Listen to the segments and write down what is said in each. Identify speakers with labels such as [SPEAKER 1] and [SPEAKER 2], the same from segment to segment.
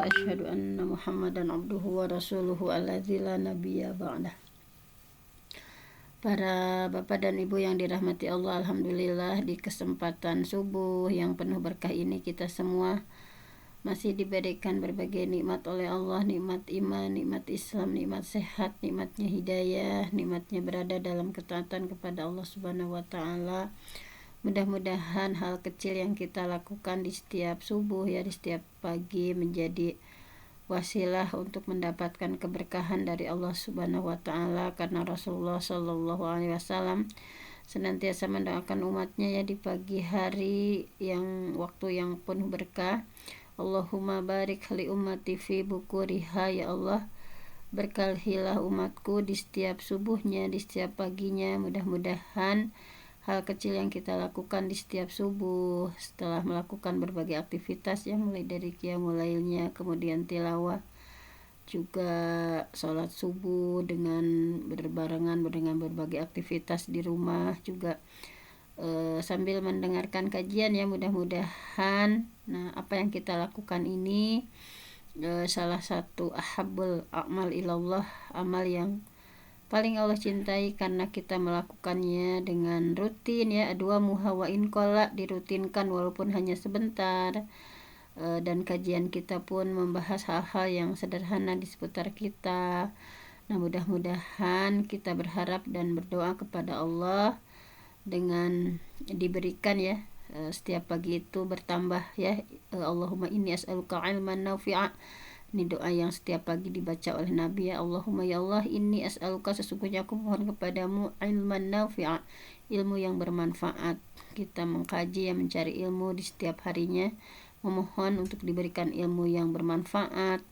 [SPEAKER 1] asyhadu anna Muhammadan abduhu wa rasuluhu alladzi la nabiyya ba'dah. Para bapak dan ibu yang dirahmati Allah, alhamdulillah di kesempatan subuh yang penuh berkah ini kita semua masih diberikan berbagai nikmat oleh Allah, nikmat iman, nikmat Islam, nikmat sehat, nikmatnya hidayah, nikmatnya berada dalam ketaatan kepada Allah Subhanahu wa taala. Mudah-mudahan hal kecil yang kita lakukan di setiap subuh ya, di setiap pagi menjadi wasilah untuk mendapatkan keberkahan dari Allah Subhanahu wa taala, karena Rasulullah Shallallahu alaihi wasallam senantiasa mendoakan umatnya ya di pagi hari yang waktu yang penuh berkah. Allahumma barik li ummati fi bukuriha, ya Allah berkahilah umatku di setiap subuhnya, di setiap paginya. Mudah-mudahan hal kecil yang kita lakukan di setiap subuh setelah melakukan berbagai aktivitas yang mulai dari qiyamul lailnya, kemudian tilawah, juga sholat subuh dengan berbarengan dengan berbagai aktivitas di rumah, juga sambil mendengarkan kajian ya, mudah-mudahan apa yang kita lakukan ini salah satu ahabbul a'mal ilallah, amal yang paling Allah cintai karena kita melakukannya dengan rutin ya. Adwa muha wa inqala, dirutinkan walaupun hanya sebentar, dan kajian kita pun membahas hal-hal yang sederhana di seputar kita. Nah, mudah-mudahan kita berharap dan berdoa kepada Allah dengan diberikan ya setiap pagi itu bertambah ya, Allahumma inni as'aluka ilman nafi'a. Ini doa yang setiap pagi dibaca oleh Nabi ya. Allahumma ya Allah inni as'aluka, sesungguhnya aku mohon kepadamu ilman nafi'a, ilmu yang bermanfaat. Kita mengkaji ya, mencari ilmu di setiap harinya, memohon untuk diberikan ilmu yang bermanfaat.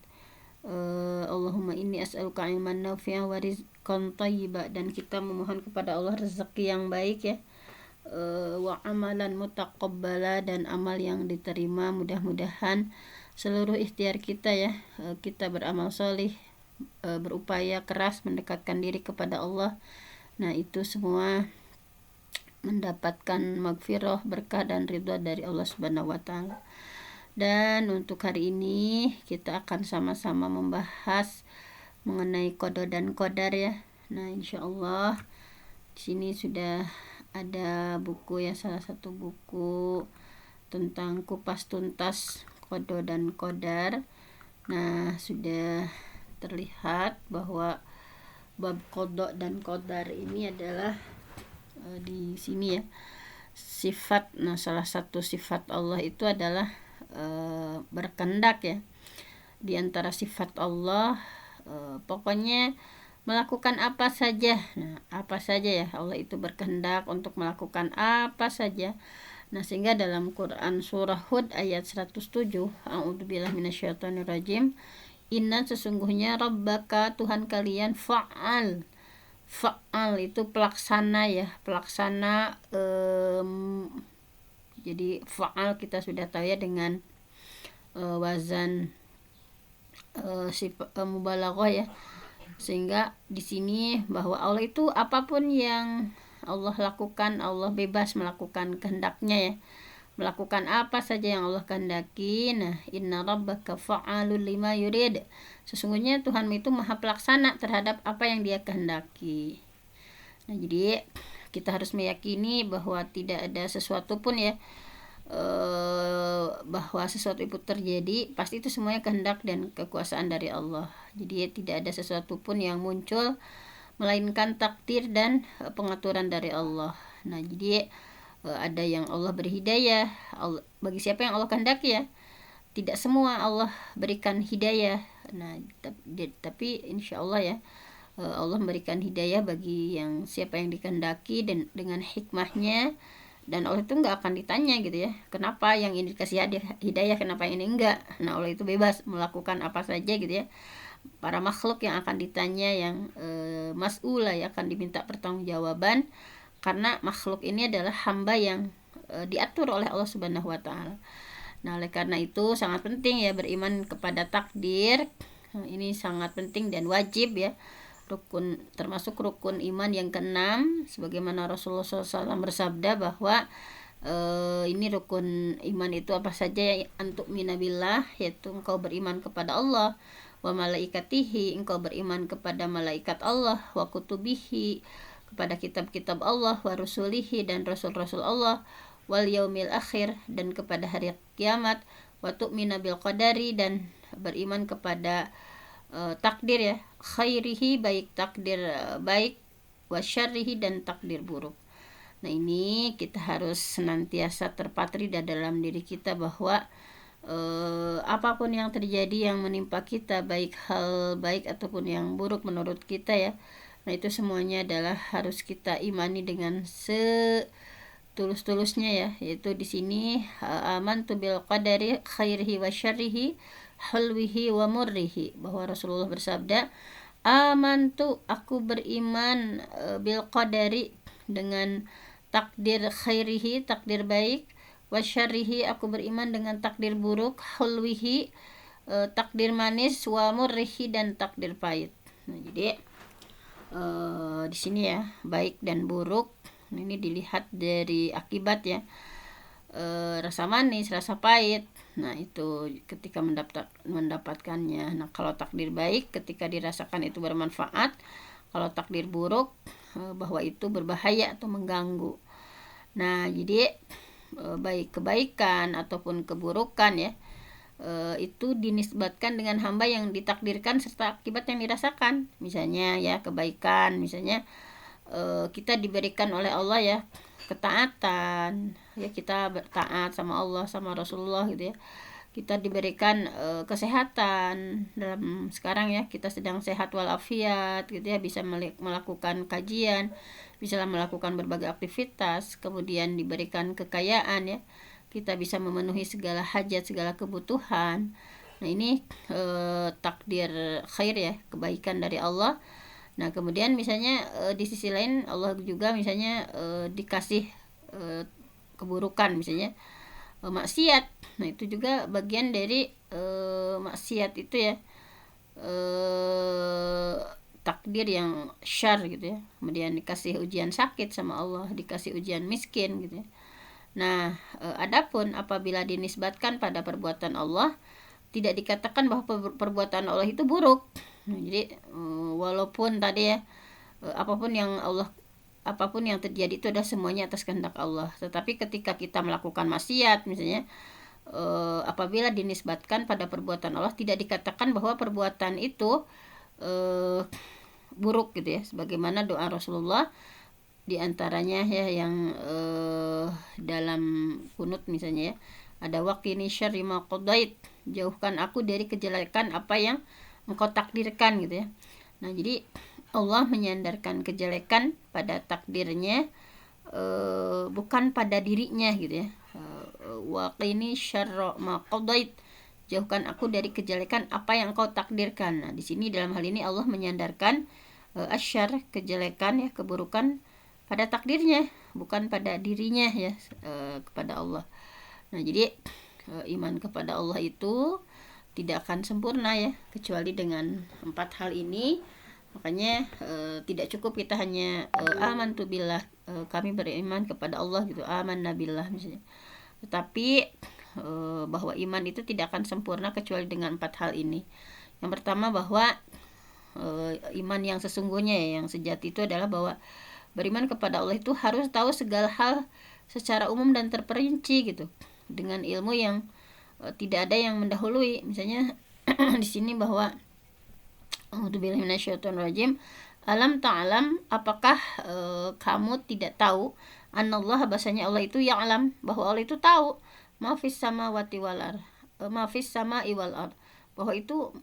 [SPEAKER 1] Allahumma inni as'aluka ilman nafi'a wa rizqan thayyiba, dan kita memohon kepada Allah rezeki yang baik ya, wa amalan mutaqabbala, dan amal yang diterima. Mudah-mudahan seluruh ikhtiar kita ya, kita beramal solih, berupaya keras mendekatkan diri kepada Allah. Nah, itu semua mendapatkan magfirah, berkah dan ridha dari Allah Subhanahu wa taala. Dan untuk hari ini kita akan sama-sama membahas mengenai qada dan qadar ya. Nah, insyaallah di sini sudah ada buku ya, salah satu buku tentang kupas tuntas qada dan qadar. Nah, sudah terlihat bahwa bab qada dan qadar ini adalah di sini ya sifat. Nah, salah satu sifat Allah itu adalah berkehendak ya. Di antara sifat Allah pokoknya melakukan apa saja. Nah, apa saja ya, Allah itu berkehendak untuk melakukan apa saja. Nah, sehingga dalam Quran surah Hud ayat 107, a'udzubillahi minasyaitonirrajim, inna, sesungguhnya rabbaka, Tuhan kalian, fa'al. Fa'al itu pelaksana ya, pelaksana. Jadi fa'al kita sudah tahu ya dengan wazan mubalaghah ya. Sehingga di sini bahwa Allah itu apapun yang Allah lakukan, Allah bebas melakukan kehendaknya ya. Melakukan apa saja yang Allah kehendaki. Nah, inna rabbaka fa'alul lima yurid. Sesungguhnya Tuhanmu itu maha pelaksana terhadap apa yang Dia kehendaki. Nah, jadi kita harus meyakini bahwa tidak ada sesuatu pun ya, bahwa sesuatu itu terjadi pasti itu semuanya kehendak dan kekuasaan dari Allah. Jadi tidak ada sesuatu pun yang muncul melainkan takdir dan pengaturan dari Allah. Nah, jadi ada yang Allah beri hidayah bagi siapa yang Allah kehendaki ya. Tidak semua Allah berikan hidayah. Nah, tapi insya Allah ya, Allah memberikan hidayah bagi yang siapa yang dikehendaki dan dengan hikmahnya, dan Allah itu nggak akan ditanya gitu ya, kenapa yang ini dikasih hidayah, kenapa yang ini enggak. Nah, Allah itu bebas melakukan apa saja gitu ya. Para makhluk yang akan ditanya, yang mas'ulah ya, akan diminta pertanggungjawaban, karena makhluk ini adalah hamba yang diatur oleh Allah Subhanahu wa taala. Nah, oleh karena itu sangat penting ya beriman kepada takdir. Ini sangat penting dan wajib ya, rukun, termasuk rukun iman yang keenam, sebagaimana Rasulullah SAW bersabda bahwa Ini rukun iman itu apa saja ya? Antuk minabillah, yaitu engkau beriman kepada Allah, wa malaikatihi, engkau beriman kepada malaikat Allah, wa kutubihi, kepada kitab-kitab Allah, wa rusulihi, dan rasul-rasul Allah, wal yaumil akhir, dan kepada hari kiamat, wa tu'mina bil qadari, dan beriman kepada takdir ya, khairihi, baik takdir baik, wa syarrihi, dan takdir buruk. Nah ini kita harus senantiasa terpatri dalam diri kita bahwa apapun yang terjadi yang menimpa kita, baik hal baik ataupun yang buruk menurut kita ya, nah itu semuanya adalah harus kita imani dengan setulus-tulusnya ya, yaitu di sini amantu bil qadari khairihi wa syarrihi halwihi wa murrihi, bahwa Rasulullah bersabda, amantu, aku beriman bil qadari, dengan takdir khairihi, takdir baik, wa syarrihi, aku beriman dengan takdir buruk, hulwihi, takdir manis, wa murrihi, dan takdir pahit. Nah, jadi di sini ya, baik dan buruk ini dilihat dari akibat ya, rasa manis, rasa pahit. Nah itu ketika mendapatkannya. Nah kalau takdir baik ketika dirasakan itu bermanfaat, kalau takdir buruk bahwa itu berbahaya atau mengganggu. Nah jadi baik kebaikan ataupun keburukan ya, itu dinisbatkan dengan hamba yang ditakdirkan serta akibat yang dirasakan. Misalnya ya kebaikan, misalnya kita diberikan oleh Allah ya ketaatan ya, kita taat sama Allah sama Rasulullah gitu ya, kita diberikan kesehatan dalam sekarang ya, kita sedang sehat walafiat gitu ya, bisa melakukan kajian, bisa melakukan berbagai aktivitas, kemudian diberikan kekayaan ya, kita bisa memenuhi segala hajat, segala kebutuhan. Nah ini takdir khair ya, kebaikan dari Allah. Nah kemudian misalnya di sisi lain Allah juga misalnya dikasih keburukan, misalnya maksiat. Nah itu juga bagian dari maksiat itu ya, takdir yang syar gitu ya. Kemudian dikasih ujian sakit sama Allah, dikasih ujian miskin gitu ya. Nah adapun apabila dinisbatkan pada perbuatan Allah, tidak dikatakan bahwa perbuatan Allah itu buruk. Nah, jadi walaupun tadi ya apapun yang terjadi itu adalah semuanya atas kehendak Allah. Tetapi ketika kita melakukan maksiat misalnya, apabila dinisbatkan pada perbuatan Allah, tidak dikatakan bahwa perbuatan itu buruk gitu ya. Sebagaimana doa Rasulullah diantaranya ya yang dalam kunut misalnya ya, ada waqini syarri ma qadait, jauhkan aku dari kejelekan apa yang engkau takdirkan gitu ya. Nah jadi Allah menyandarkan kejelekan pada takdirnya, bukan pada dirinya gitu ya. Waqini syarra ma qadait, jauhkan aku dari kejelekan apa yang engkau takdirkan. Nah di sini dalam hal ini Allah menyandarkan asyar, kejelekan ya, keburukan, pada takdirnya, bukan pada dirinya ya, kepada Allah. Nah jadi iman kepada Allah itu tidak akan sempurna ya kecuali dengan 4 hal ini. Makanya tidak cukup kita hanya amantu billah, kami beriman kepada Allah gitu, amanna billah misalnya. Tetapi bahwa iman itu tidak akan sempurna kecuali dengan 4 hal ini. Yang pertama bahwa iman yang sesungguhnya ya, yang sejati itu adalah bahwa beriman kepada Allah itu harus tahu segala hal secara umum dan terperinci gitu, dengan ilmu yang tidak ada yang mendahului. Misalnya di sini bahwa a'udzubillahi minasyaitonirrajim, alam ta'lam, apakah kamu tidak tahu, anallah, bahasanya Allah itu ya'lam, bahwa Allah itu tahu, ma fis samawati wal ard, ma fis sama'i wal ard, bahwa itu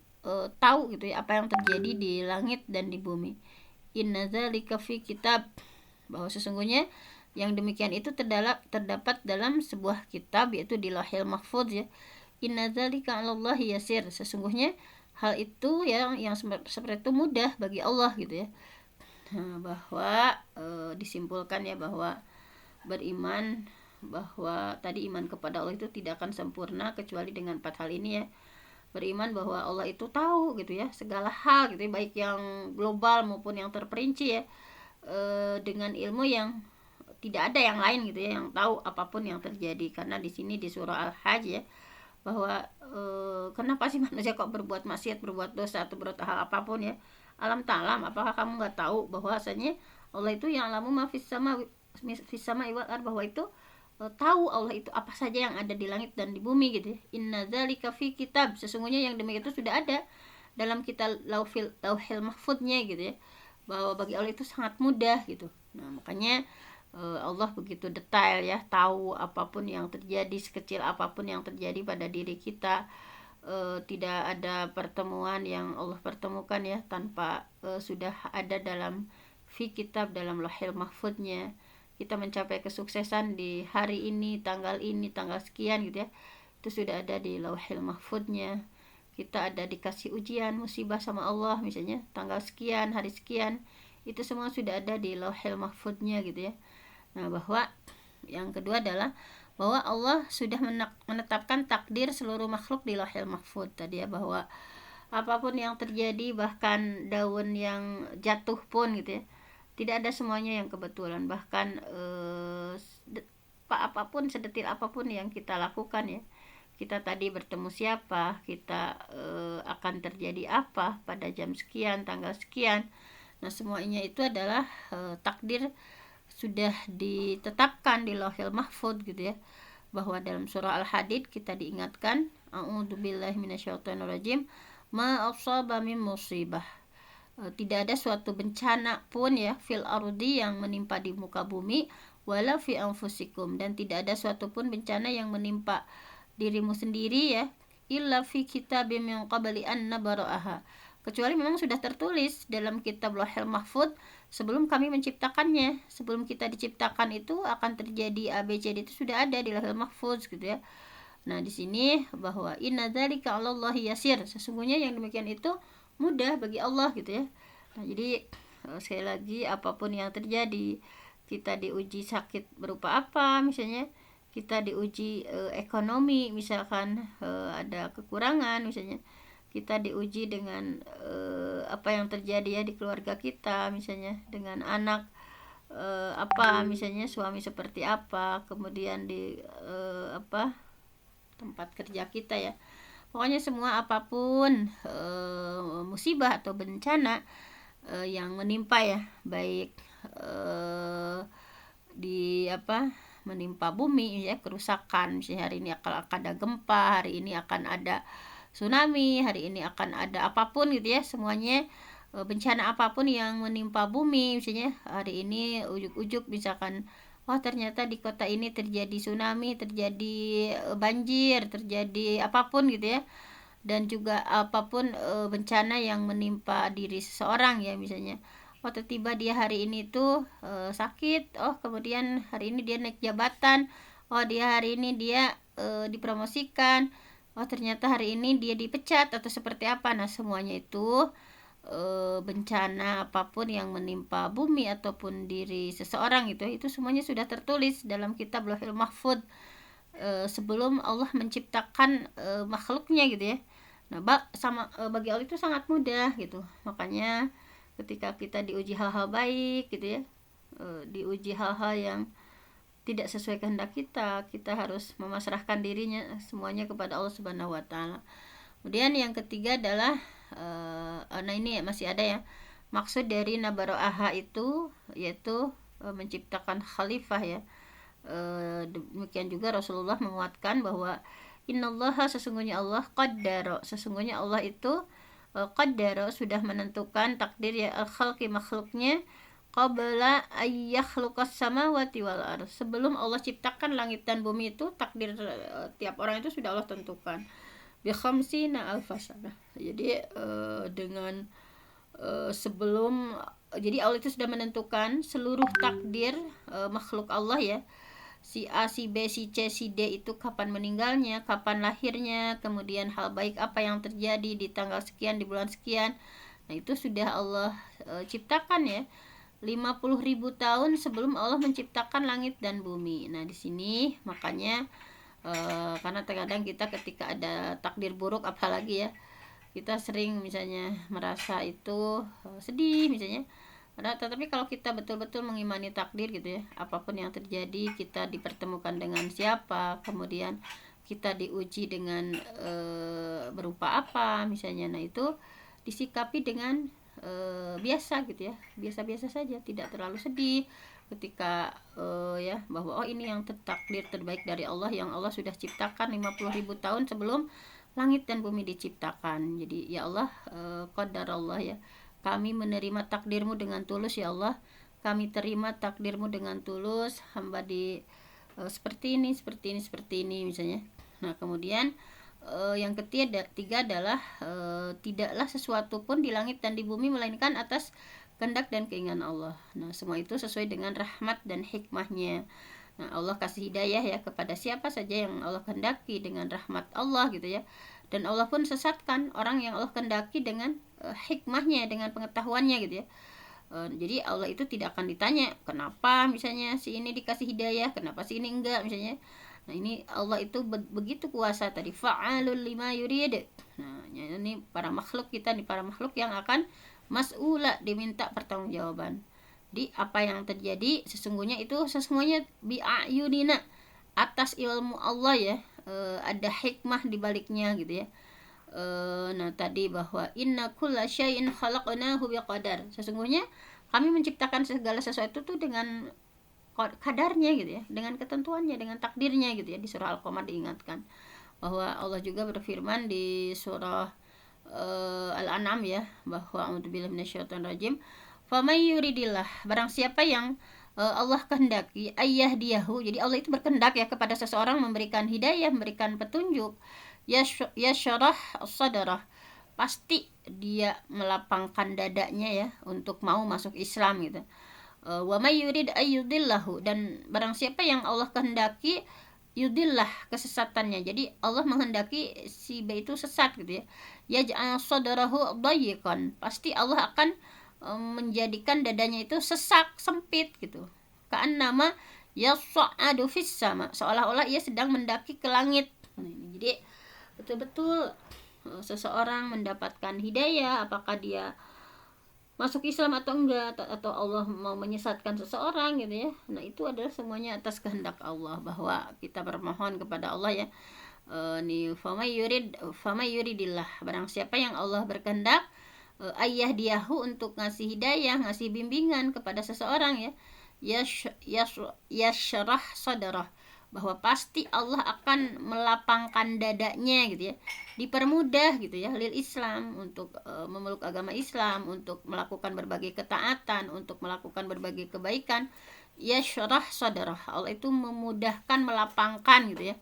[SPEAKER 1] tahu gitu ya apa yang terjadi di langit dan di bumi. Inna dzalika fi kitab, bahwa sesungguhnya yang demikian itu terdapat dalam sebuah kitab, yaitu di Lauhil Mahfuz ya. Inna dzalika 'alallahi yasir, sesungguhnya hal itu yang seperti itu mudah bagi Allah gitu ya. Nah, bahwa disimpulkan ya bahwa beriman, bahwa tadi iman kepada Allah itu tidak akan sempurna kecuali dengan 4 hal ini ya. Beriman bahwa Allah itu tahu gitu ya segala hal gitu ya, baik yang global maupun yang terperinci ya, dengan ilmu yang tidak ada yang lain gitu ya yang tahu apapun yang terjadi. Karena di sini di surah Al-Hajj ya, bahwa kenapa sih manusia kok berbuat maksiat, berbuat dosa atau berbuat hal apapun ya, alam ta'lam, apakah kamu nggak tahu bahwasanya Allah itu yang alamu ma fis sama wal ard, bahwa itu tahu Allah itu apa saja yang ada di langit dan di bumi gitu ya. Inna dzalika fi kitab, sesungguhnya yang demikian itu sudah ada dalam kitab lauhil mahfudnya gitu ya, bahwa bagi Allah itu sangat mudah gitu. Nah makanya Allah begitu detail ya, tahu apapun yang terjadi, sekecil apapun yang terjadi pada diri kita. Tidak ada pertemuan yang Allah pertemukan ya tanpa sudah ada dalam fi kitab, dalam lahir mahfudnya. Kita mencapai kesuksesan di hari ini, tanggal sekian gitu ya, itu sudah ada di lauhil mahfudnya. Kita ada dikasih ujian, musibah sama Allah misalnya tanggal sekian, hari sekian, itu semua sudah ada di lauhil mahfudnya gitu ya. Nah bahwa yang kedua adalah bahwa Allah sudah menetapkan takdir seluruh makhluk di lauhil mahfud tadi ya, bahwa apapun yang terjadi, bahkan daun yang jatuh pun gitu ya, tidak ada semuanya yang kebetulan. Bahkan apapun, sedetil apapun yang kita lakukan ya, kita tadi bertemu siapa, kita akan terjadi apa pada jam sekian, tanggal sekian. Nah semuanya itu adalah takdir sudah ditetapkan di lauhil mahfud gitu ya, bahwa dalam surah Al-Hadid kita diingatkan, a'udzubillahi minasyaitonirrajim, ma asaba min musibah, tidak ada suatu bencana pun ya fil ardi yang menimpa di muka bumi, wala fi anfusikum, dan tidak ada suatu pun bencana yang menimpa dirimu sendiri ya, illa fi kitabim min qabli an nabra'aha, kecuali memang sudah tertulis dalam kitab lauhil mahfud sebelum kami menciptakannya. Sebelum kita diciptakan itu akan terjadi ABCD, itu sudah ada di lauhil mahfuz gitu ya. Nah di sini bahwa inna dzalika 'alallahi yasir, sesungguhnya yang demikian itu mudah bagi Allah gitu ya. Nah jadi sekali lagi, apapun yang terjadi, kita diuji sakit berupa apa misalnya, kita diuji ekonomi misalkan ada kekurangan misalnya, kita diuji dengan apa yang terjadi ya di keluarga kita misalnya, dengan anak apa misalnya, suami seperti apa, kemudian di tempat kerja kita ya, pokoknya semua apapun musibah atau bencana yang menimpa ya, baik di menimpa bumi ya, kerusakan misalnya, hari ini akan ada gempa, hari ini akan ada tsunami, hari ini akan ada apapun gitu ya, semuanya bencana apapun yang menimpa bumi misalnya, hari ini ujuk-ujuk misalkan, wah ternyata di kota ini terjadi tsunami, terjadi banjir, terjadi apapun gitu ya, dan juga apapun bencana yang menimpa diri seseorang ya misalnya, oh tiba-tiba dia hari ini tuh sakit, oh kemudian hari ini dia naik jabatan, oh dia hari ini dia dipromosikan, oh ternyata hari ini dia dipecat atau seperti apa. Nah semuanya itu bencana apapun yang menimpa bumi ataupun diri seseorang itu semuanya sudah tertulis dalam kitab lauhil mahfud sebelum Allah menciptakan makhluknya gitu ya. Nah bagi Allah itu sangat mudah gitu. Makanya ketika kita diuji hal-hal baik gitu ya, diuji hal-hal yang tidak sesuai kehendak kita, kita harus memasrahkan dirinya semuanya kepada Allah Subhanahu wa taala. Kemudian yang ketiga adalah nah ini masih ada ya, maksud dari nabaro'aha itu yaitu menciptakan khalifah ya. Demikian juga Rasulullah menguatkan bahwa innallaha, sesungguhnya Allah, qaddara, sesungguhnya Allah itu qaddara, sudah menentukan takdir ya al-khalqi, makhluknya, qabla ayyakhluqas samawati wal ardh, sebelum Allah ciptakan langit dan bumi itu takdir tiap orang itu sudah Allah tentukan bi khamsina alfasana. Jadi dengan sebelum, jadi Allah itu sudah menentukan seluruh takdir makhluk Allah ya, si A, si B, si C, si D itu kapan meninggalnya, kapan lahirnya, kemudian hal baik apa yang terjadi di tanggal sekian, di bulan sekian. Nah itu sudah Allah ciptakan ya 50.000 tahun sebelum Allah menciptakan langit dan bumi. Nah di sini makanya karena terkadang kita ketika ada takdir buruk apalagi ya, kita sering misalnya merasa itu sedih misalnya, Tetapi kalau kita betul-betul mengimani takdir gitu ya, apapun yang terjadi, kita dipertemukan dengan siapa, kemudian kita diuji dengan berupa apa misalnya, nah itu disikapi dengan biasa gitu ya, biasa-biasa saja, tidak terlalu sedih ketika ya bahwa oh ini yang takdir terbaik dari Allah yang Allah sudah ciptakan 50.000 tahun sebelum langit dan bumi diciptakan. Jadi ya Allah, qadarallah ya, kami menerima takdirmu dengan tulus ya Allah, kami terima takdirmu dengan tulus, hamba di seperti ini seperti ini misalnya. Nah kemudian yang ketiga adalah tidaklah sesuatu pun di langit dan di bumi melainkan atas kehendak dan keinginan Allah. Nah semua itu sesuai dengan rahmat dan hikmahnya. Nah Allah kasih hidayah ya kepada siapa saja yang Allah kehendaki dengan rahmat Allah gitu ya, dan Allah pun sesatkan orang yang Allah kehendaki dengan hikmahnya, dengan pengetahuannya gitu ya. Jadi Allah itu tidak akan ditanya kenapa misalnya si ini dikasih hidayah, kenapa si ini enggak misalnya. Nah ini Allah itu begitu kuasa tadi, fa'alul lima yurid. Nah ini para makhluk kita nih, para makhluk yang akan mas'ula, diminta pertanggungjawaban di apa yang terjadi. Sesungguhnya itu sesungguhnya bi'ayunina, atas ilmu Allah ya, ada hikmah di baliknya gitu ya. Nah tadi bahwa inna kulla syai'in khalaqnahu biqadar, sesungguhnya kami menciptakan segala sesuatu itu dengan kadarnya gitu ya, dengan ketentuannya, dengan takdirnya gitu ya. Di surah Al-Qamar diingatkan bahwa Allah juga berfirman di surah Al-An'am ya, bahwa a'udzubillahi minasyaitonirrajim, famay yuridillah, barang siapa yang Allah kehendaki ayah diahu, jadi Allah itu berkehendak ya kepada seseorang, memberikan hidayah, memberikan petunjuk, yasyarah sadarah, pasti dia melapangkan dadanya ya untuk mau masuk Islam gitu. Wa may yurid ayyudillahu, dan barang siapa yang Allah kehendaki yudillah, kesesatannya, jadi Allah menghendaki si B itu sesat gitu ya, yaj'al sadrahu dayiqan, pasti Allah akan menjadikan dadanya itu sesak, sempit gitu, ka'annama yas'adu fis sama, seolah-olah ia sedang mendaki ke langit. Jadi betul-betul seseorang mendapatkan hidayah, apakah dia masuk Islam atau enggak, atau Allah mau menyesatkan seseorang gitu ya, nah itu adalah semuanya atas kehendak Allah, bahwa kita bermohon kepada Allah ya. Ni famay yuridillah, barang siapa yang Allah berkehendak ayah diahu, untuk ngasih hidayah, ngasih bimbingan kepada seseorang ya, yashrah sadarah, bahwa pasti Allah akan melapangkan dadanya gitu ya, dipermudah gitu ya, lil Islam, untuk memeluk agama Islam, untuk melakukan berbagai ketaatan, untuk melakukan berbagai kebaikan. Yashrah sadarah, Allah itu memudahkan, melapangkan gitu ya.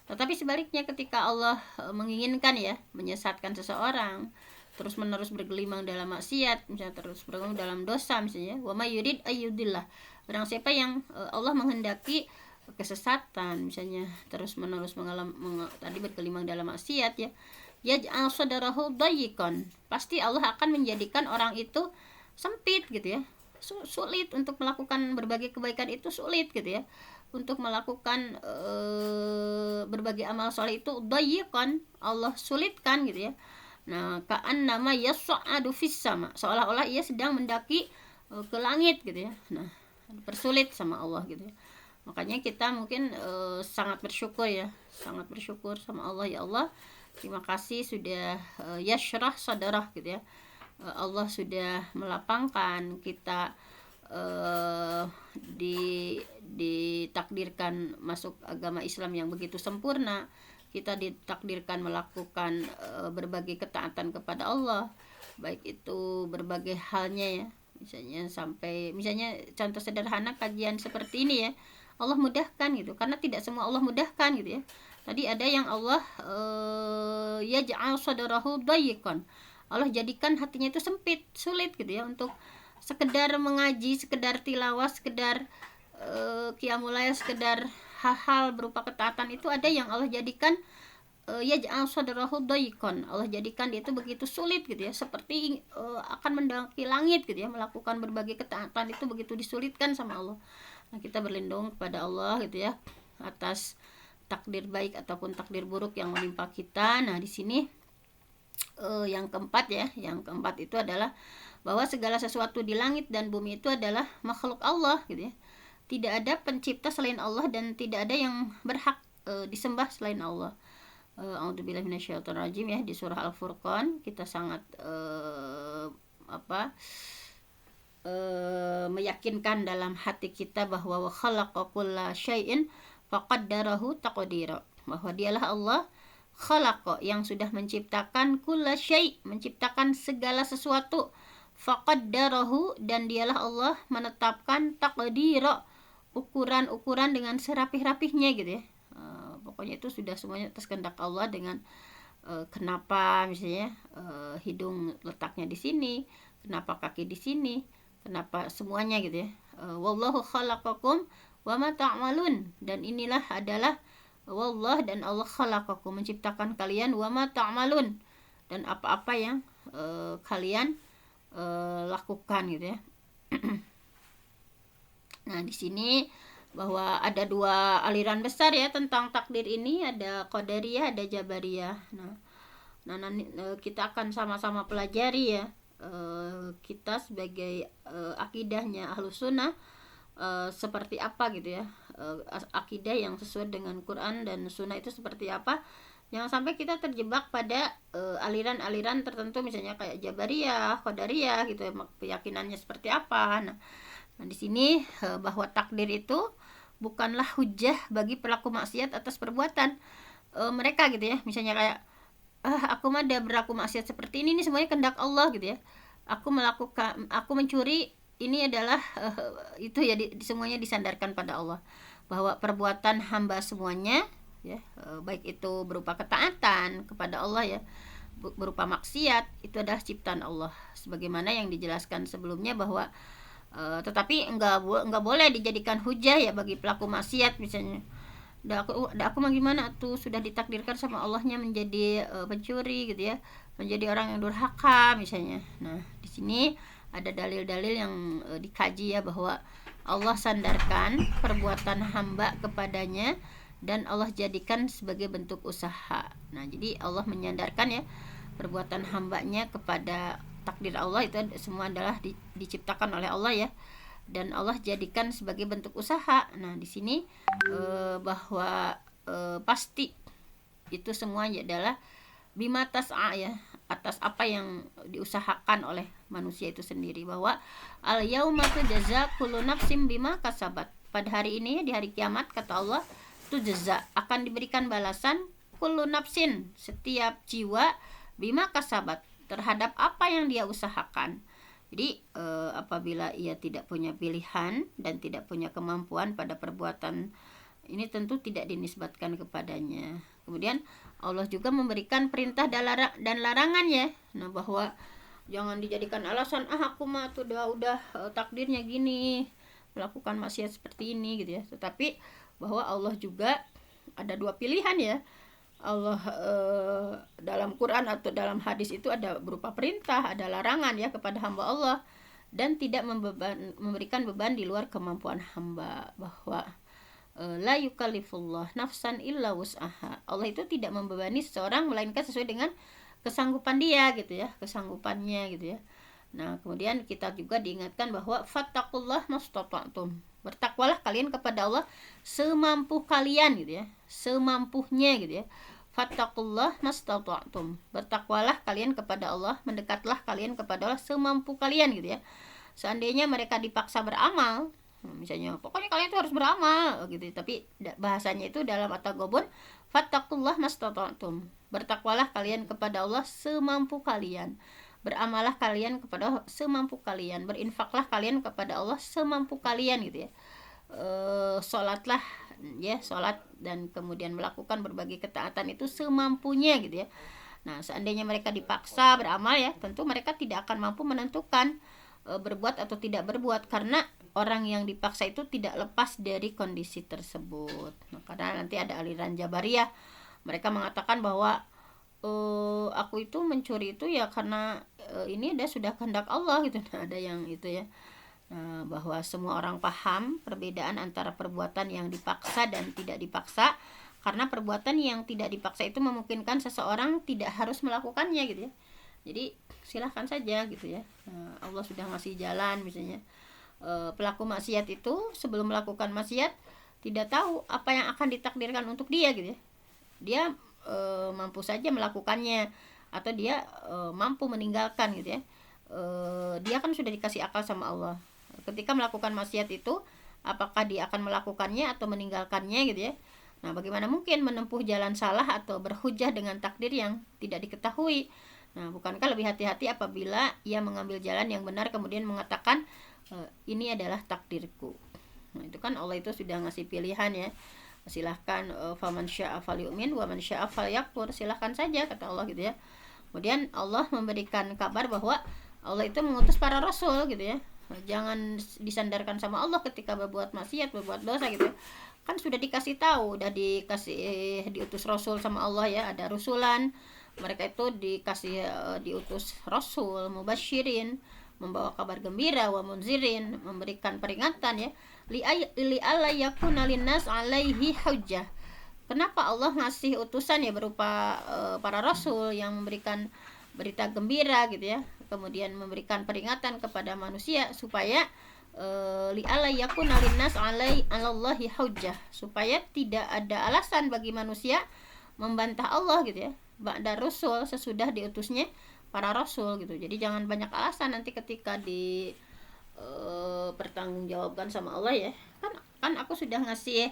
[SPEAKER 1] Tetapi sebaliknya ketika Allah menginginkan ya menyesatkan seseorang, terus menerus bergelimang dalam maksiat, misalnya terus bergelimang dalam dosa misalnya, wa may yurid ayyudillah, barang siapa yang Allah menghendaki kesesatan misalnya, terus menerus tadi bergelimang dalam maksiat ya, yaj'al sadrahu dayiqan, pasti Allah akan menjadikan orang itu sempit gitu ya, sulit untuk melakukan berbagai kebaikan, itu sulit gitu ya, untuk melakukan berbagai amal soleh itu dayiqan, Allah sulitkan gitu ya. Nah ka'annama yas'adu fis sama, seolah-olah ia sedang mendaki ke langit gitu ya. Nah persulit sama Allah gitu ya. Makanya kita mungkin sangat bersyukur ya, sangat bersyukur sama Allah. Ya Allah, terima kasih sudah yashrah sadarah gitu ya, Allah sudah melapangkan kita, ditakdirkan masuk agama Islam yang begitu sempurna, kita ditakdirkan melakukan berbagai ketaatan kepada Allah, baik itu berbagai halnya ya, misalnya sampai misalnya contoh sederhana kajian seperti ini ya, Allah mudahkan gitu, karena tidak semua Allah mudahkan gitu ya. Tadi ada yang Allah yaj'al sadrahu dayiqan, Allah jadikan hatinya itu sempit, sulit gitu ya, untuk sekedar mengaji, sekedar tilawah, sekedar qiyamul lail, sekedar hal-hal berupa ketaatan itu ada yang Allah jadikan yaj'al sadrahu dayiqan, Allah jadikan dia itu begitu sulit gitu ya, seperti akan mendaki langit gitu ya, melakukan berbagai ketaatan itu begitu disulitkan sama Allah. Nah, kita berlindung kepada Allah gitu ya atas takdir baik ataupun takdir buruk yang menimpa kita. Nah, di sini Yang keempat ya, yang keempat itu adalah bahwa segala sesuatu di langit dan bumi itu adalah makhluk Allah gitu ya. Tidak ada pencipta selain Allah dan tidak ada yang berhak disembah selain Allah. A'udzubillahi minasyaitonirrajim ya, di surah Al-Furqan kita sangat meyakinkan dalam hati kita bahwa wa khalaqa kulla syai'in faqaddarahu taqdira, bahwa dialah Allah khalaqa yang sudah menciptakan kulla syai', menciptakan segala sesuatu, faqaddarahu dan dialah Allah menetapkan taqdira, ukuran-ukuran dengan serapih-rapihnya gitu ya. Pokoknya itu sudah semuanya atas kehendak Allah dengan kenapa misalnya hidung letaknya di sini, kenapa kaki di sini, kenapa semuanya gitu ya. Wallahu khalaqakum wa ma ta'malun, dan inilah adalah wallah dan Allah khalaqakum, menciptakan kalian, wa ma ta'malun, dan apa-apa yang kalian lakukan gitu ya. Nah, di sini bahwa ada dua aliran besar ya tentang takdir ini, ada Qadariyah, ada Jabariyah. Nah, nanti kita akan sama-sama pelajari ya. Kita sebagai akidahnya Ahlus Sunnah seperti apa gitu ya. Akidah yang sesuai dengan Quran dan Sunnah itu seperti apa. Jangan sampai kita terjebak pada aliran-aliran tertentu, misalnya kayak Jabariyah, Qadariyah gitu ya, keyakinannya seperti apa. Nah, di sini bahwa takdir itu bukanlah hujah bagi pelaku maksiat atas perbuatan mereka gitu ya. Misalnya kayak aku mah ada berlaku maksiat seperti ini semuanya kehendak Allah gitu ya. Aku mencuri, ini adalah itu ya, semuanya disandarkan pada Allah. Bahwa perbuatan hamba semuanya ya, baik itu berupa ketaatan kepada Allah ya, berupa maksiat, itu adalah ciptaan Allah. Sebagaimana yang dijelaskan sebelumnya bahwa tetapi enggak boleh dijadikan hujah ya bagi pelaku maksiat. Misalnya aku mah gimana tuh, sudah ditakdirkan sama Allahnya menjadi pencuri gitu ya, menjadi orang yang durhaka misalnya. Nah, di sini ada dalil-dalil yang dikaji ya, bahwa Allah sandarkan perbuatan hamba kepadanya dan Allah jadikan sebagai bentuk usaha. Nah, jadi Allah menyandarkan ya perbuatan hambanya kepada takdir Allah, itu semua adalah diciptakan oleh Allah ya, dan Allah jadikan sebagai bentuk usaha. Nah, di sini bahwa pasti itu semuanya adalah bima tas'a ya, atas apa yang diusahakan oleh manusia itu sendiri. Bahwa al yauma tujza kullu nafsin bima kasabat, pada hari ini di hari kiamat kata Allah, tujza akan diberikan balasan, kullu nafsin setiap jiwa, bima kasabat terhadap apa yang dia usahakan. Jadi apabila ia tidak punya pilihan dan tidak punya kemampuan pada perbuatan ini, tentu tidak dinisbatkan kepadanya. Kemudian Allah juga memberikan perintah dan larangan ya. Nah, bahwa jangan dijadikan alasan aku mah tuh udah takdirnya gini, melakukan maksiat seperti ini gitu ya. Tetapi bahwa Allah juga ada dua pilihan ya. Allah dalam Quran atau dalam hadis itu ada berupa perintah, ada larangan ya kepada hamba Allah, dan tidak memberikan beban di luar kemampuan hamba. Bahwa la yukallifullah nafsan illa wus'aha, Allah itu tidak membebani seseorang melainkan sesuai dengan kesanggupan dia gitu ya, kesanggupannya gitu ya. Nah, kemudian kita juga diingatkan bahwa fattaqullah mastata'tum, bertakwalah kalian kepada Allah semampu kalian gitu ya, semampunya gitu ya. Fattaqullah mastata'tum, bertakwalah kalian kepada Allah, mendekatlah kalian kepada Allah semampu kalian gitu ya. Seandainya mereka dipaksa beramal, misalnya pokoknya kalian itu harus beramal gitu, tapi bahasanya itu dalam at-Taghabun, fattaqullah mastata'tum, bertakwalah kalian kepada Allah semampu kalian, beramalah kalian kepada Allah semampu kalian, berinfaklah kalian kepada Allah semampu kalian gitu ya. Sholatlah ya, sholat dan kemudian melakukan berbagai ketaatan itu semampunya gitu ya. Nah, seandainya mereka dipaksa beramal ya, tentu mereka tidak akan mampu menentukan berbuat atau tidak berbuat, karena orang yang dipaksa itu tidak lepas dari kondisi tersebut. Nah, karena nanti ada aliran Jabariyah, mereka mengatakan bahwa aku itu mencuri itu ya karena ini sudah kehendak Allah gitu. Nah, ada yang itu ya. Bahwa semua orang paham perbedaan antara perbuatan yang dipaksa dan tidak dipaksa, karena perbuatan yang tidak dipaksa itu memungkinkan seseorang tidak harus melakukannya gitu ya. Jadi silahkan saja gitu ya. Allah sudah ngasih jalan misalnya. Pelaku maksiat itu sebelum melakukan maksiat tidak tahu apa yang akan ditakdirkan untuk dia gitu ya. Dia mampu saja melakukannya atau dia mampu meninggalkan gitu ya. Dia kan sudah dikasih akal sama Allah. Ketika melakukan maksiat itu, apakah dia akan melakukannya atau meninggalkannya gitu ya. Nah, bagaimana mungkin menempuh jalan salah atau berhujah dengan takdir yang tidak diketahui? Nah, bukankah lebih hati-hati apabila ia mengambil jalan yang benar kemudian mengatakan ini adalah takdirku. Nah, itu kan Allah itu sudah ngasih pilihan ya. Silahkan faman syaa falyu'min wa man syaa falyakfur. Silahkan saja kata Allah gitu ya. Kemudian Allah memberikan kabar bahwa Allah itu mengutus para rasul gitu ya. Jangan disandarkan sama Allah ketika berbuat maksiat, berbuat dosa gitu ya. Kan sudah dikasih tahu, udah diutus rasul sama Allah ya, ada rusulan. Mereka itu dikasih diutus rasul mubasyirin, membawa kabar gembira, wa munzirin, memberikan peringatan ya. Li alla yakuna linnas alaihi hujjah. Kenapa Allah ngasih utusan ya berupa para rasul yang memberikan berita gembira gitu ya, kemudian memberikan peringatan kepada manusia supaya li'alla yakuna linnas alallahi hujjah, supaya tidak ada alasan bagi manusia membantah Allah gitu ya, ba'da rasul, sesudah diutusnya para rasul gitu. Jadi jangan banyak alasan nanti ketika di pertanggungjawabkan sama Allah ya. Kan aku sudah ngasih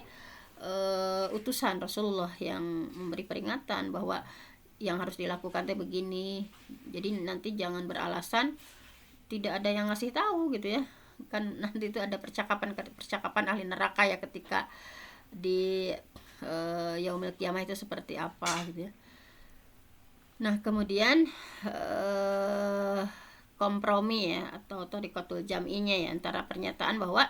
[SPEAKER 1] utusan Rasulullah yang memberi peringatan bahwa yang harus dilakukan teh begini. Jadi nanti jangan beralasan tidak ada yang ngasih tahu gitu ya. Kan nanti itu ada percakapan ahli neraka ya ketika di yaumil qiyamah itu seperti apa gitu ya. Nah, kemudian kompromi ya atau thariqatul jam'inya ya antara pernyataan bahwa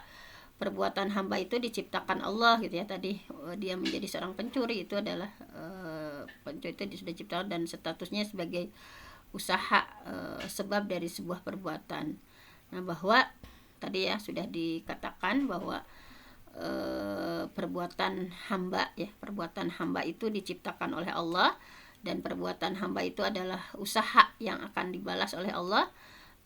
[SPEAKER 1] perbuatan hamba itu diciptakan Allah gitu ya. Tadi dia menjadi seorang pencuri itu adalah pencuri itu sudah diciptakan dan statusnya sebagai usaha sebab dari sebuah perbuatan. Nah, bahwa tadi ya sudah dikatakan bahwa perbuatan hamba itu diciptakan oleh Allah dan perbuatan hamba itu adalah usaha yang akan dibalas oleh Allah.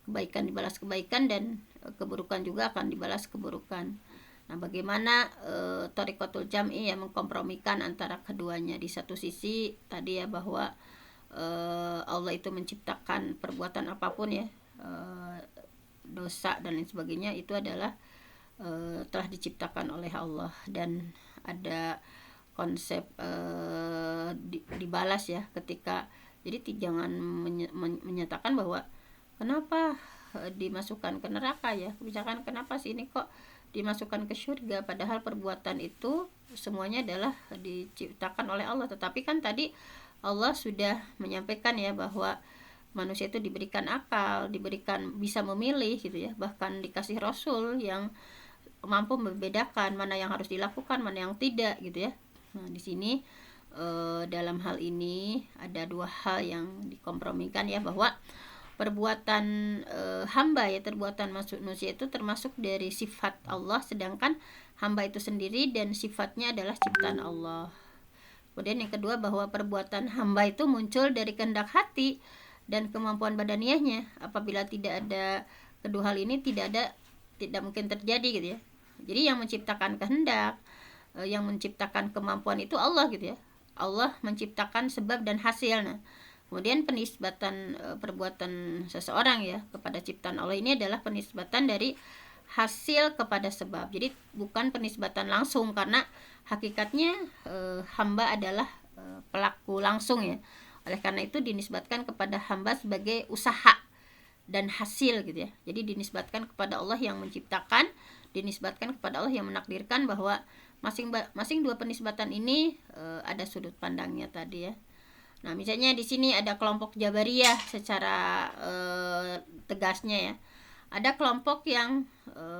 [SPEAKER 1] Kebaikan dibalas kebaikan dan keburukan juga akan dibalas keburukan. Nah, bagaimana thariqatul jam'i yang mengkompromikan antara keduanya? Di satu sisi tadi ya bahwa Allah itu menciptakan perbuatan apapun ya, dosa dan lain sebagainya itu adalah telah diciptakan oleh Allah, dan ada konsep dibalas ya ketika, jadi jangan menyatakan bahwa kenapa dimasukkan ke neraka ya, misalkan kenapa sih ini kok dimasukkan ke surga, padahal perbuatan itu semuanya adalah diciptakan oleh Allah. Tetapi kan tadi Allah sudah menyampaikan ya bahwa manusia itu diberikan akal, diberikan bisa memilih gitu ya, bahkan dikasih rasul yang mampu membedakan mana yang harus dilakukan, mana yang tidak gitu ya. Nah, di sini dalam hal ini ada dua hal yang dikompromikan ya, bahwa perbuatan hamba ya, perbuatan manusia itu termasuk dari sifat Allah, sedangkan hamba itu sendiri dan sifatnya adalah ciptaan Allah. Kemudian yang kedua bahwa perbuatan hamba itu muncul dari kehendak hati dan kemampuan badaniahnya. Apabila tidak ada kedua hal ini, tidak mungkin terjadi gitu ya. Jadi yang menciptakan kehendak, yang menciptakan kemampuan itu Allah gitu ya. Allah menciptakan sebab dan hasil. Nah, kemudian penisbatan perbuatan seseorang ya kepada ciptaan Allah ini adalah penisbatan dari hasil kepada sebab. Jadi bukan penisbatan langsung, karena hakikatnya hamba adalah pelaku langsung ya. Oleh karena itu dinisbatkan kepada hamba sebagai usaha dan hasil gitu ya. Jadi dinisbatkan kepada Allah yang menciptakan, dinisbatkan kepada Allah yang menakdirkan, bahwa masing-masing dua penisbatan ini ada sudut pandangnya tadi ya. Nah, misalnya di sini ada kelompok Jabariyah secara tegasnya ya. Ada kelompok yang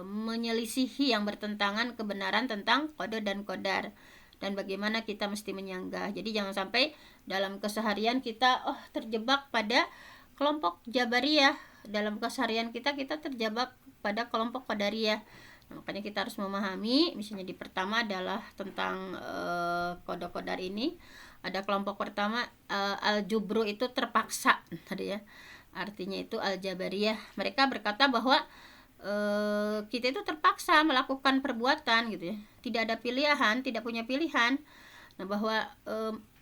[SPEAKER 1] menyelisihi, yang bertentangan kebenaran tentang qada dan qadar dan bagaimana kita mesti menyanggah. Jadi jangan sampai dalam keseharian kita terjebak pada kelompok Jabariyah. Dalam keseharian kita terjebak pada kelompok Qadariyah. Makanya kita harus memahami, misalnya di pertama adalah tentang qada qadar ini. Ada kelompok pertama al-jubru, itu terpaksa tadi ya. Artinya itu al-jabariyah. Mereka berkata bahwa kita itu terpaksa melakukan perbuatan gitu ya. Tidak ada pilihan, tidak punya pilihan. Nah,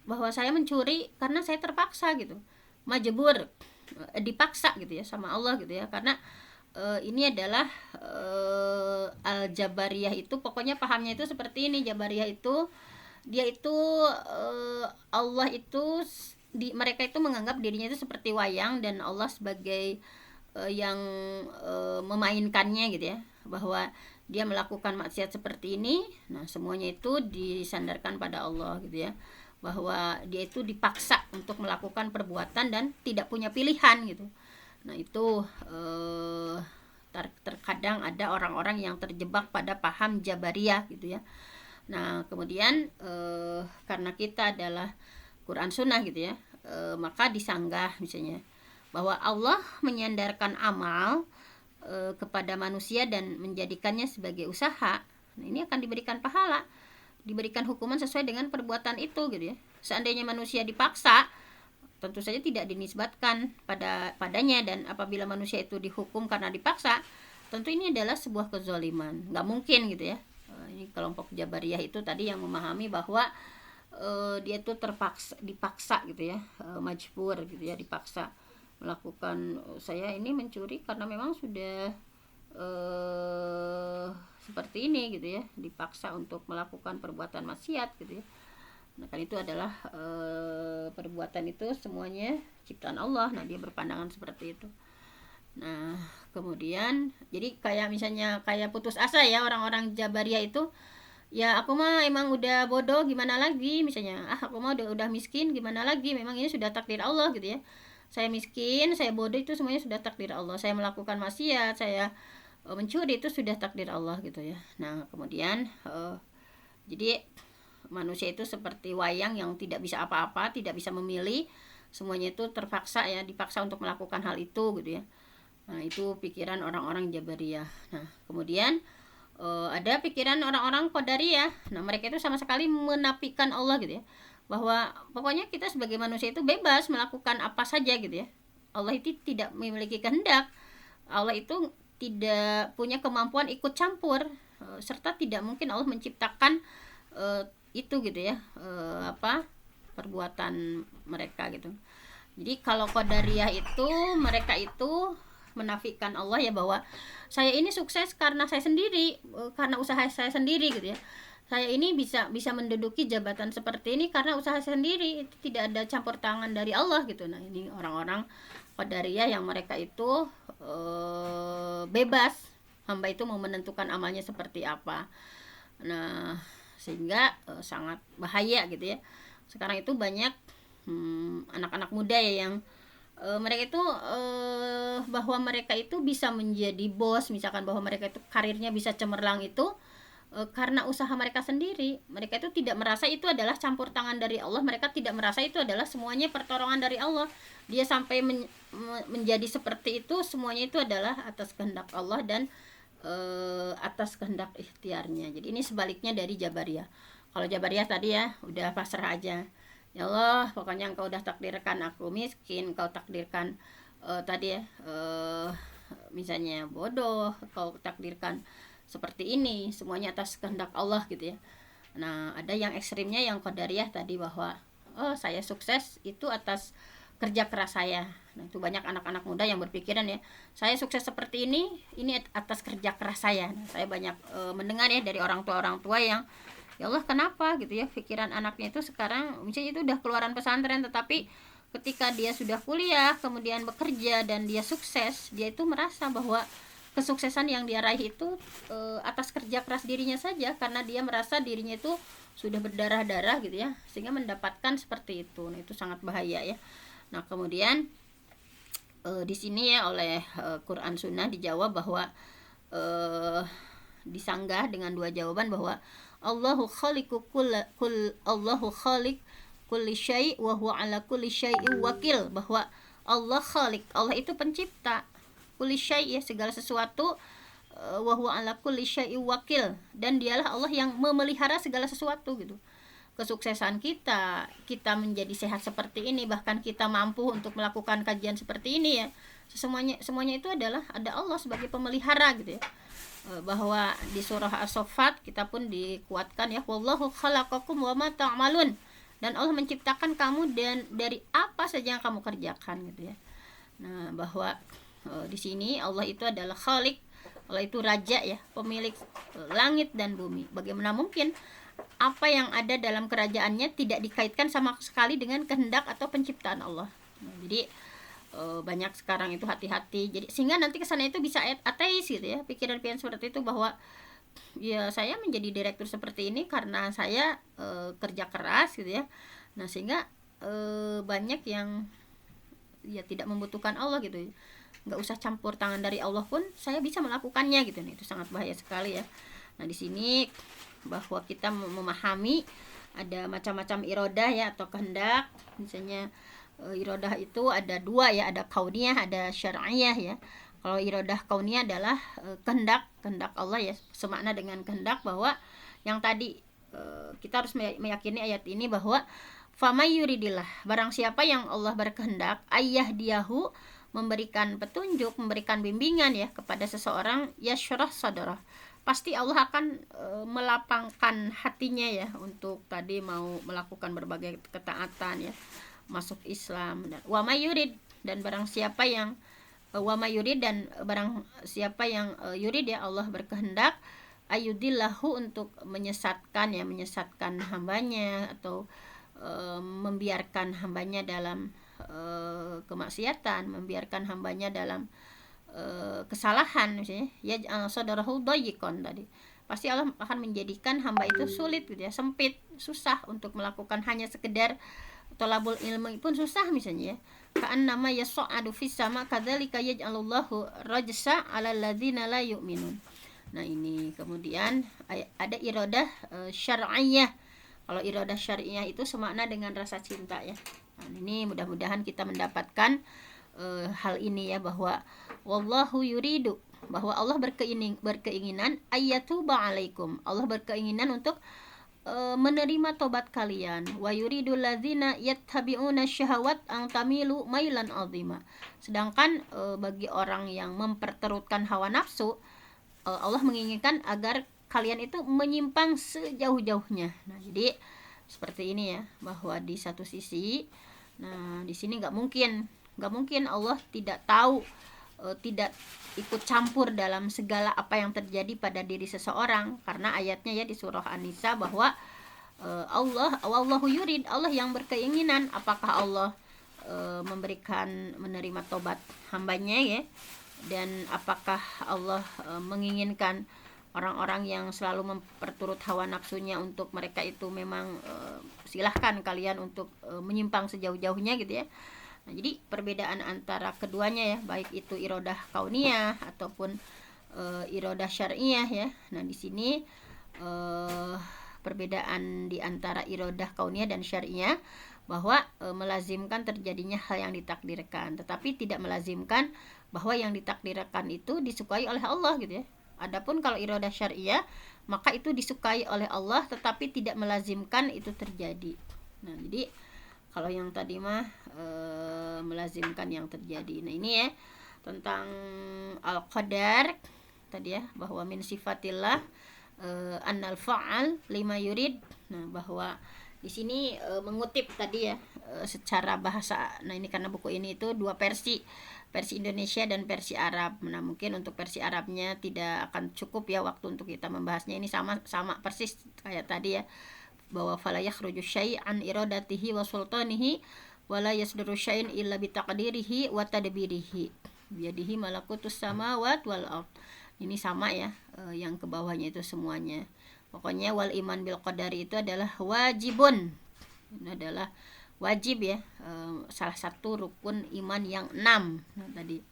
[SPEAKER 1] bahwa saya mencuri karena saya terpaksa gitu. Majbur, dipaksa gitu ya sama Allah gitu ya. Karena ini adalah al-jabariyah itu pokoknya pahamnya itu seperti ini. Jabariyah itu dia itu Allah itu mereka itu menganggap dirinya itu seperti wayang dan Allah sebagai yang memainkannya gitu ya, bahwa dia melakukan maksiat seperti ini. Nah, semuanya itu disandarkan pada Allah gitu ya, bahwa dia itu dipaksa untuk melakukan perbuatan dan tidak punya pilihan gitu. Nah, itu terkadang ada orang-orang yang terjebak pada paham Jabariyah gitu ya. Nah, kemudian karena kita adalah Quran Sunnah gitu ya, maka disanggah misalnya bahwa Allah menyandarkan amal kepada manusia dan menjadikannya sebagai usaha. Nah, ini akan diberikan pahala, diberikan hukuman sesuai dengan perbuatan itu gitu ya. Seandainya manusia dipaksa, tentu saja tidak dinisbatkan padanya, dan apabila manusia itu dihukum karena dipaksa, tentu ini adalah sebuah kezaliman, nggak mungkin gitu ya. Ini kelompok Jabariyah itu tadi yang memahami bahwa dia itu dipaksa gitu ya, majbur gitu ya, dipaksa melakukan. Saya ini mencuri karena memang sudah seperti ini gitu ya, dipaksa untuk melakukan perbuatan maksiat gitu ya. Nah, kan itu adalah perbuatan itu semuanya ciptaan Allah. Nah, dia berpandangan seperti itu. Nah, kemudian jadi kayak misalnya kayak putus asa ya orang-orang Jabariyah itu. Ya, aku mah emang udah bodoh, gimana lagi misalnya. Aku mah udah miskin, gimana lagi, memang ini sudah takdir Allah gitu ya. Saya miskin, saya bodoh, itu semuanya sudah takdir Allah. Saya melakukan maksiat, saya mencuri, itu sudah takdir Allah gitu ya. Nah, kemudian jadi manusia itu seperti wayang yang tidak bisa apa-apa, tidak bisa memilih, semuanya itu terpaksa ya, dipaksa untuk melakukan hal itu gitu ya. Nah, itu pikiran orang-orang Jabariyah. Nah, kemudian ada pikiran orang-orang Qadariyah. Nah, mereka itu sama sekali menafikan Allah gitu ya, bahwa pokoknya kita sebagai manusia itu bebas melakukan apa saja gitu ya. Allah itu tidak memiliki kehendak, Allah itu tidak punya kemampuan ikut campur, serta tidak mungkin Allah menciptakan itu gitu ya, perbuatan mereka gitu. Jadi kalau Qadariyah itu mereka itu menafikan Allah ya, bahwa saya ini sukses karena saya sendiri, karena usaha saya sendiri gitu ya. Saya ini bisa menduduki jabatan seperti ini karena usaha saya sendiri, itu tidak ada campur tangan dari Allah gitu. Nah, ini orang-orang Qadariyah yang mereka itu bebas, hamba itu mau menentukan amalnya seperti apa. Nah, sehingga sangat bahaya gitu ya. Sekarang itu banyak anak-anak muda ya yang mereka itu bahwa mereka itu bisa menjadi bos, misalkan bahwa mereka itu karirnya bisa cemerlang itu karena usaha mereka sendiri. Mereka itu tidak merasa itu adalah campur tangan dari Allah, mereka tidak merasa itu adalah semuanya pertolongan dari Allah. Dia sampai menjadi seperti itu, semuanya itu adalah atas kehendak Allah dan atas kehendak ikhtiarnya. Jadi ini sebaliknya dari Jabariyah. Kalau Jabariyah tadi ya udah pasrah aja, ya Allah pokoknya engkau udah takdirkan aku miskin, engkau takdirkan tadi ya misalnya bodoh, engkau takdirkan seperti ini, semuanya atas kehendak Allah gitu ya. Nah, ada yang ekstrimnya yang Qadariyah tadi, bahwa saya sukses itu atas kerja keras saya. Nah, itu banyak anak-anak muda yang berpikiran ya, saya sukses seperti ini atas kerja keras saya. Nah, saya banyak mendengar ya dari orang tua yang, ya Allah kenapa gitu ya, pikiran anaknya itu sekarang misalnya itu udah keluaran pesantren, tetapi ketika dia sudah kuliah kemudian bekerja dan dia sukses, dia itu merasa bahwa kesuksesan yang dia raih itu atas kerja keras dirinya saja, karena dia merasa dirinya itu sudah berdarah-darah gitu ya, sehingga mendapatkan seperti itu. Nah, itu sangat bahaya ya. Nah, kemudian di sini ya oleh Quran Sunnah dijawab bahwa disanggah dengan dua jawaban, bahwa Allahu khaliqu Allahu khaliq kulli syai' wa huwa ala kulli syai'in wakil, bahwa Allah khaliq, Allah itu pencipta, kulli syai' ya segala sesuatu, wa huwa ala kulli syai'in wakil, dan dialah Allah yang memelihara segala sesuatu gitu. Kesuksesan kita menjadi sehat seperti ini, bahkan kita mampu untuk melakukan kajian seperti ini ya, semuanya itu adalah ada Allah sebagai pemelihara gitu ya. Bahwa di surah As-Saffat kita pun dikuatkan ya, wallahu khalaqakum wa ma ta'malun, dan Allah menciptakan kamu dan dari apa saja yang kamu kerjakan gitu ya. Nah, bahwa di sini Allah itu adalah Khalik, Allah itu raja ya, pemilik langit dan bumi. Bagaimana mungkin apa yang ada dalam kerajaannya tidak dikaitkan sama sekali dengan kehendak atau penciptaan Allah. Nah, jadi banyak sekarang itu hati-hati, jadi sehingga nanti kesana itu bisa ateis gitu ya, pikiran-pikiran seperti itu, bahwa ya saya menjadi direktur seperti ini karena saya kerja keras gitu ya. Nah, sehingga banyak yang ya tidak membutuhkan Allah gitu, nggak usah campur tangan dari Allah pun saya bisa melakukannya gitu. Nah, itu sangat bahaya sekali ya. Nah, di sini bahwa kita memahami ada macam-macam irodah ya, atau kehendak. Misalnya irodah itu ada dua ya, ada kauniyah, ada syar'iyah ya. Kalau irodah kauniyah adalah kehendak Allah ya, semakna dengan kehendak, bahwa yang tadi kita harus meyakini ayat ini bahwa famay yuridillah, barang siapa yang Allah berkehendak, ayah diahu, memberikan petunjuk, memberikan bimbingan ya kepada seseorang, yashrah sadrah, pasti Allah akan melapangkan hatinya ya untuk tadi mau melakukan berbagai ketaatan ya, masuk Islam. Dan wa may yurid, dan barang siapa yang wa may yurid, dan barang siapa yang yurid ya, Allah berkehendak, ayudillahu, untuk menyesatkan ya, menyesatkan hambanya, atau membiarkan hambanya dalam kemaksiatan, membiarkan hambanya dalam kesalahan misalnya, ya sadarahu dayyikon tadi, pasti Allah akan menjadikan hamba itu sulit gitu ya, sempit, susah untuk melakukan hanya sekedar tolabul ilmu pun susah misalnya ya. Ka'annama yas'adu fis sama kadzalika yaj'alullahu rajsa 'alal ladzina la yu'minun. Nah, ini kemudian ada iradah syar'iyah. Kalau iradah syar'iyah itu semakna dengan rasa cinta ya. Nah, ini mudah-mudahan kita mendapatkan hal ini ya, bahwa wallahu yuridu, bahwa Allah berkeinginan ayyatuba alaikum, Allah berkeinginan untuk menerima tobat kalian. Wa yuridul ladzina yattabi'una syahawat ang tamilu mailan azima, sedangkan bagi orang yang memperturutkan hawa nafsu, Allah menginginkan agar kalian itu menyimpang sejauh-jauhnya. Nah, jadi seperti ini ya, bahwa di satu sisi, nah di sini nggak mungkin Allah tidak tahu, tidak ikut campur dalam segala apa yang terjadi pada diri seseorang, karena ayatnya ya di surah An-Nisa bahwa Allahu yurid, Allah yang berkeinginan. Apakah Allah menerima tobat hambanya ya, dan apakah Allah menginginkan orang-orang yang selalu memperturut hawa nafsunya untuk mereka itu memang silahkan kalian untuk menyimpang sejauh-jauhnya gitu ya. Nah, jadi perbedaan antara keduanya ya, baik itu irodah kauniyah ataupun irodah syar'iyah ya. Nah, di sini perbedaan di antara irodah kauniyah dan syar'iyah, bahwa melazimkan terjadinya hal yang ditakdirkan, tetapi tidak melazimkan bahwa yang ditakdirkan itu disukai oleh Allah gitu ya. Adapun kalau irodah syar'iyah, maka itu disukai oleh Allah tetapi tidak melazimkan itu terjadi. Nah, jadi kalau yang tadi mah melazimkan yang terjadi. Nah, ini ya tentang al-qadar tadi ya, bahwa min sifatillah annal fa'al lima yurid. Nah, bahwa di sini mengutip tadi ya secara bahasa. Nah, ini karena buku ini itu dua versi Indonesia dan versi Arab. Nah, mungkin untuk versi Arabnya tidak akan cukup ya waktu untuk kita membahasnya. Ini sama persis kayak tadi ya, bahwa fala yakhruju syai'an iradatihi wa sultanihi wa la yasduru syai'in illa bi taqdirihi wa tadbirihi biyadihi malakutus samawat wal ard. Ini sama ya, yang ke bawahnya itu semuanya. Pokoknya wal iman bil qadari itu adalah wajibun. Ini adalah wajib ya, salah satu rukun iman yang 6 tadi.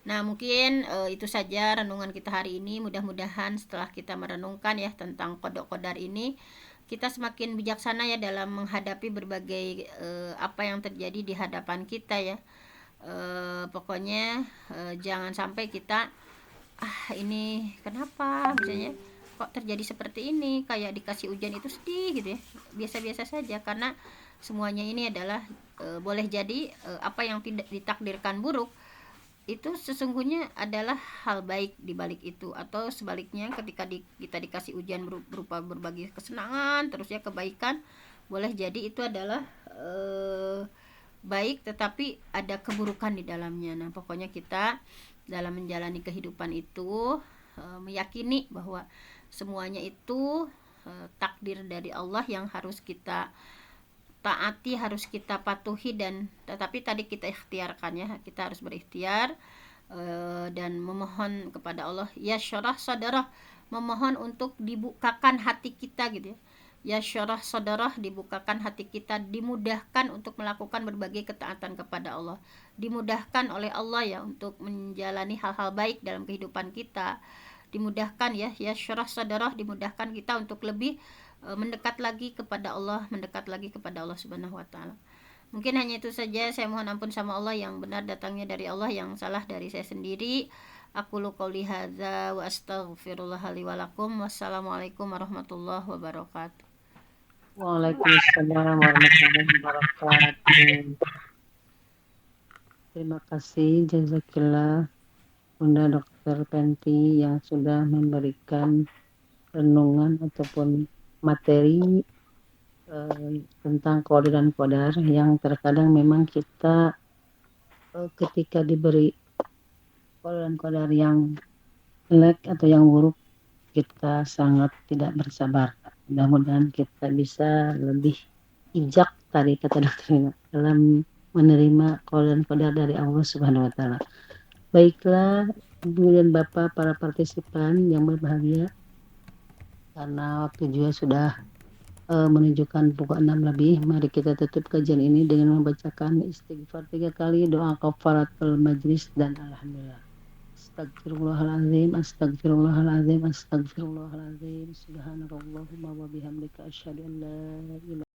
[SPEAKER 1] Nah, mungkin itu saja renungan kita hari ini. Mudah-mudahan setelah kita merenungkan ya tentang qada qadar ini, kita semakin bijaksana ya dalam menghadapi berbagai apa yang terjadi di hadapan kita ya. Pokoknya jangan sampai kita ah ini kenapa misalnya kok terjadi seperti ini, kayak dikasih hujan itu sedih gitu ya, biasa-biasa saja karena semuanya ini adalah boleh jadi apa yang tidak ditakdirkan buruk itu sesungguhnya adalah hal baik di balik itu, atau sebaliknya ketika kita dikasih ujian berupa berbagai kesenangan terus ya kebaikan, boleh jadi itu adalah baik tetapi ada keburukan di dalamnya. Nah pokoknya kita dalam menjalani kehidupan itu meyakini bahwa semuanya itu takdir dari Allah yang harus kita taati, harus kita patuhi, dan tetapi tadi kita ikhtiarkan ya, kita harus berikhtiar dan memohon kepada Allah ya syarah sadarah, memohon untuk dibukakan hati kita gitu ya syarah sadarah, dibukakan hati kita, dimudahkan untuk melakukan berbagai ketaatan kepada Allah, dimudahkan oleh Allah ya untuk menjalani hal-hal baik dalam kehidupan kita, dimudahkan ya syarah sadarah, dimudahkan kita untuk lebih mendekat lagi kepada Allah, mendekat lagi kepada Allah Subhanahu wa taala. Mungkin hanya itu saja, saya mohon ampun sama Allah, yang benar datangnya dari Allah, yang salah dari saya sendiri. Aku qouli hadza wa astaghfirullah li wa lakum. Wassalamualaikum warahmatullahi wabarakatuh.
[SPEAKER 2] Waalaikumsalam warahmatullahi wabarakatuh. Terima kasih jazakillah Bunda Dokter Penti yang sudah memberikan renungan ataupun materi tentang qada dan qadar yang terkadang memang kita ketika diberi qada dan qadar yang jelek atau yang buruk, kita sangat tidak bersabar. Mudah-mudahan kita bisa lebih bijak tadi kata dokter dalam menerima qada dan qadar dari Allah Subhanahu wa taala. Baiklah Ibu dan Bapak para partisipan yang berbahagia, karena waktu juga sudah menunjukkan pukul 6 lebih, mari kita tutup kajian ini dengan membacakan istighfar 3 kali, doa kafaratul majlis, dan alhamdulillah. Astagfirullahaladzim, astagfirullahaladzim, astagfirullahaladzim, subhanakallahumma wa bihamdika asyhadu an la ilaha